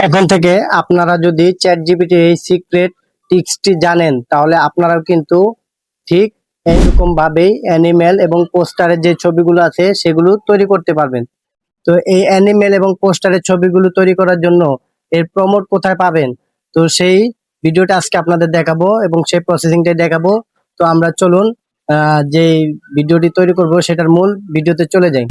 এখন থেকে আপনারা যদি চ্যাট জিপিটি এই সিক্রেট টিক্সটি জানেন, তাহলে আপনারাও কিন্তু ঠিক এইরকম ভাবেই অ্যানিমেল এবং পোস্টারের যে ছবিগুলো আছে সেগুলো তৈরি করতে পারবেন। তো এই অ্যানিমেল এবং পোস্টারের ছবিগুলো তৈরি করার জন্য এর প্রমোট কোথায় পাবেন, তো সেই ভিডিওটা আজকে আপনাদের দেখাবো এবং সেই প্রসেসিংটাই দেখাবো। তো আমরা চলুন যে ভিডিওটি তৈরি করব সেটার মূল ভিডিওতে চলে যাই।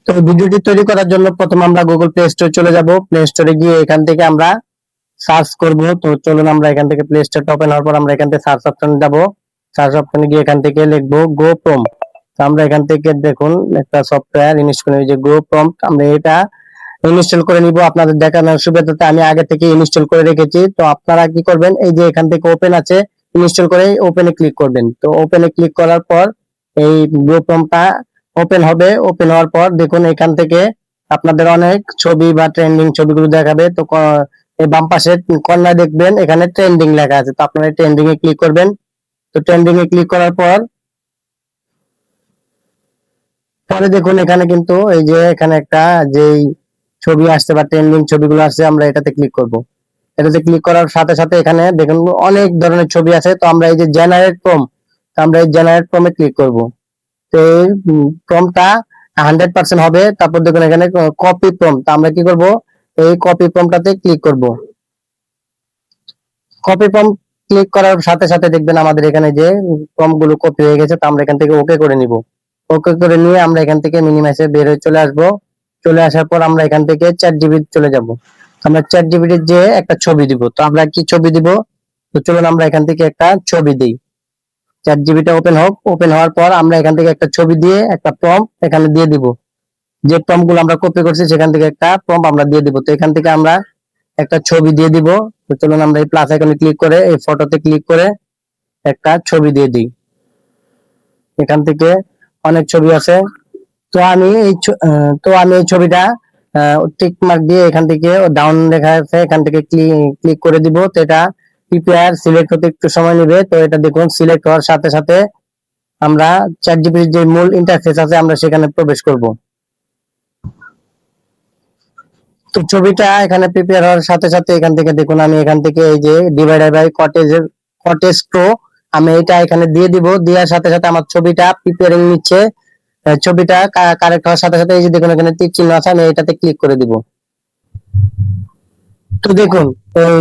তো ভিডিওটি তৈরি করার জন্য প্রথমে আমরা গুগল প্লে স্টোরে চলে যাব। প্লে স্টোরে গিয়ে এখান থেকে আমরা সার্চ করব। তো চলুন আমরা এখান থেকে প্লে স্টোরটা ওপেন হওয়ার পর আমরা এখান থেকে সার্চ অপশনে যাব। সার্চ অপশনে গিয়ে এখান থেকে লিখবো গো প্রম্পট। তো আমরা এখান থেকে দেখুন একটা সফটওয়্যার ইনস্টল করে, যে গো প্রম্পট, আমরা এটা ইনস্টল করে নিব। আপনাদের দেখানোর সুবিধাতে আমি আগে থেকে ইনস্টল করে রেখেছি। তো আপনারা কি করবেন, এই যে এখান থেকে ওপেন আছে, ইনস্টল করে ওপেনে ক্লিক করবেন। তো ওপেনে ক্লিক করার পর এই গো প্রম্পটটা ওপেন হবে। ওপেন হওয়ার পর দেখুন এখান থেকে আপনাদের অনেক ছবি বা ট্রেন্ডিং ছবিগুলো দেখাবে। তো এই বাম পাশে কর্নার দেখবেন এখানে ট্রেন্ডিং লেখা আছে, তো আপনারা ট্রেন্ডিং এ ক্লিক করবেন। তো ট্রেন্ডিং এ ক্লিক করার পর পরে দেখুন এখানে কিন্তু এই যে এখানে একটা যেই ছবি আসছে বা ট্রেন্ডিং ছবিগুলো আসছে, আমরা এটাতে ক্লিক করব। এটাতে ক্লিক করার সাথে সাথে এখানে দেখুন অনেক ধরনের ছবি আছে। তো আমরা এই যে জেনারেট প্রম্পট, আমরা এই জেনারেট প্রম্পটে ক্লিক করব। তো এই প্রম্পটটা 100% হবে। তারপর দেখুন এখানে কপি প্রম্পট, আমরা কি করব, এই কপি প্রম্পটটাতে ক্লিক করব। কপি প্রম্পট ক্লিক করার সাথে সাথে দেখবেন আমাদের এখানে যে প্রম্পট গুলো কপি হয়ে গেছে। তো আমরা এখান থেকে ওকে করে নিব। ওকে করে নিয়ে আমরা এখান থেকে মিনিমাইজে বের হয়ে চলে আসব। চলে আসার পর আমরা এখান থেকে চ্যাট জিপিটি চলে যাব। আমরা চ্যাট জিপিটির যে একটা ছবি দিব, তো আমরা কি ছবি দিব, তো চলুন আমরা এখান থেকে একটা ছবি দিই। চ্যাট জিপিটি ওপেন হোক। ওপেন হওয়ার পর আমরা এখান থেকে একটা ছবি দিয়ে একটা প্রম্পট এখানে দিয়ে দিব। যে প্রম্পট গুলো আমরা কপি করছি সেখান থেকে একটা প্রম্পট আমরা দিয়ে দিব। তো এখান থেকে আমরা একটা ছবি দিয়ে দিব। তো চলুন আমরা এই প্লাস আইকনে ক্লিক করে এই ফটোতে ক্লিক করে একটা ছবি দিয়ে দিই। এখান থেকে অনেক ছবি আছে। তো আমি এই ছবিটা টিক মার্ক দিয়ে এখান থেকে ডাউন লেখা আছে, এখান থেকে ক্লিক করে দিব। তো এটা প্রিপেয়ার সিলেক্ট হতে একটু সময় নেবে। তো এটা দেখুন সিলেক্ট হওয়ার সাথে সাথে আমরা চ্যাট জিপিটির যে মূল ইন্টারফেস আছে আমরা সেখানে প্রবেশ করব। তো ছবিটা এখানে প্রিপেয়ার হওয়ার সাথে সাথে এখান থেকে দেখুন আমি এখান থেকে এই যে ডিভাইডার বাই কটেজ প্রো আমি এটা এখানে দিয়ে দিব। দেওয়ার সাথে সাথে আমার ছবিটা প্রিপেয়ারিং নিচ্ছে। ছবিটা কারেক্ট হওয়ার সাথে সাথে এই যে দেখুন এখানে টিক চিহ্ন আছে, আমি এটাতে ক্লিক করে দিব। তো দেখুন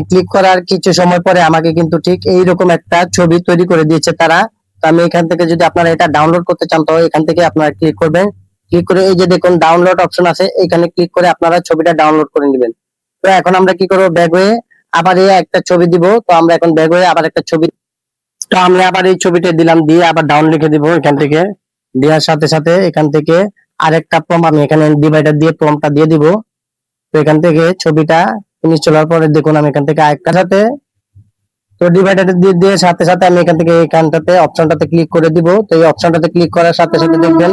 ক্লিক করার কিছু সময় পরে আমাকে কিন্তু ঠিক এইরকম একটা ছবি তৈরি করে দিয়েছে তারা। তো আমি এখান থেকে যদি আপনারা এটা ডাউনলোড করতে চান, তো এখান থেকে আপনারা ক্লিক করবেন। ক্লিক করে এই যে দেখুন ডাউনলোড অপশন আছে, এখানে ক্লিক করে আপনারা ছবিটা ডাউনলোড করে নেবেন। তো এখন আমরা কি করবো, ব্যাক হয়ে আবার এই একটা ছবি দিব। তো আমরা এখন ব্যাক হয়ে আবার একটা ছবি, তো আমি আবার এই ছবিটা দিলাম, দিয়ে আবার ডাউন লিখে দিব। এখান থেকে দেওয়ার সাথে সাথে এখান থেকে আরেকটা প্রম্পট আমি এখানে ডিভাইডার দিয়ে প্রম্পটটা দিয়ে দিব। তো এখান থেকে ছবিটা ইনস্টল হওয়ার পরে দেখুন আমি এখান থেকে আরেকটা সাথে, তো ডিভাইডার দিয়ে দিয়ে সাথে সাথে আমি এখান থেকে এখানটাতে অপশনটাতে ক্লিক করে দিব। তো এই অপশনটাতে ক্লিক করার সাথে সাথে দেখবেন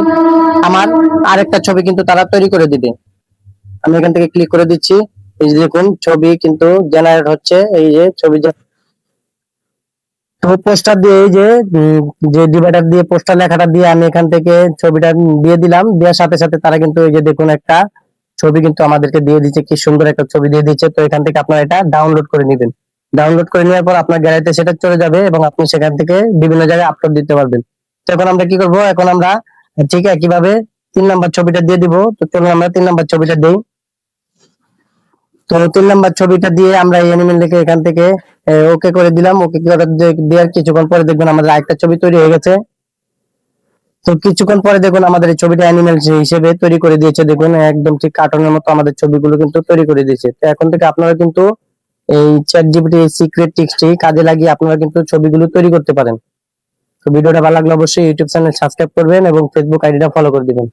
আমার আরেকটা ছবি কিন্তু তারা তৈরি করে দিবে। আমি এখান থেকে ক্লিক করে দিচ্ছি। এই যে দেখুন ছবি কিন্তু জেনারেট হচ্ছে, এই যে ছবি। তো পোস্টার দিয়ে এই যে যে ডিভাইডার দিয়ে পোস্টার লেখাটা দিয়ে আমি এখান থেকে ছবিটা দিয়ে দিলাম। দেওয়ার সাথে সাথে তারা কিন্তু এই যে দেখুন একটা ছবি কিন্তু আমাদেরকে দিয়ে দিচ্ছে, কি সুন্দর একটা ছবি দিয়ে দিচ্ছে। তো এখান থেকে আপনারা এটা ডাউনলোড করে নেবেন। ডাউনলোড করে নেওয়ার পর আপনার গ্যালারিতে সেটা চলে যাবে এবং আপনি সেখান থেকে বিভিন্ন জায়গায় আপলোড দিতে পারবেন। তো এখন আমরা কি করব, এখন আমরা ঠিক একইভাবে 3 নাম্বার ছবিটা দিয়ে দিব। তো চলুন আমরা 3 নাম্বার ছবিটা দিই। তো 3 নাম্বার ছবিটা দিয়ে আমরা এই অ্যানিমেল লিখে এখান থেকে ওকে করে দিলাম। ওকে করে দেওয়ার কিছুক্ষণ পরে দেখবেন আমাদের আরেকটা ছবি তৈরি হয়ে গেছে। তো কিছুক্ষণ পরে দেখুন আমাদের এই ছবিটা অ্যানিমেল হিসেবে তৈরি করে দিয়েছে। দেখুন একদম ঠিক কার্টুনের মতো আমাদের ছবিগুলো কিন্তু তৈরি করে দিয়েছে। তো এখন থেকে আপনারা কিন্তু এই চ্যাট জিপিটি সিক্রেট টিক্সটি কাজে লাগিয়ে আপনারা কিন্তু ছবিগুলো তৈরি করতে পারেন। তো ভিডিওটা ভালো লাগলে অবশ্যই ইউটিউব চ্যানেল সাবস্ক্রাইব করবেন এবং ফেসবুক আইডিটা ফলো করে দিবেন।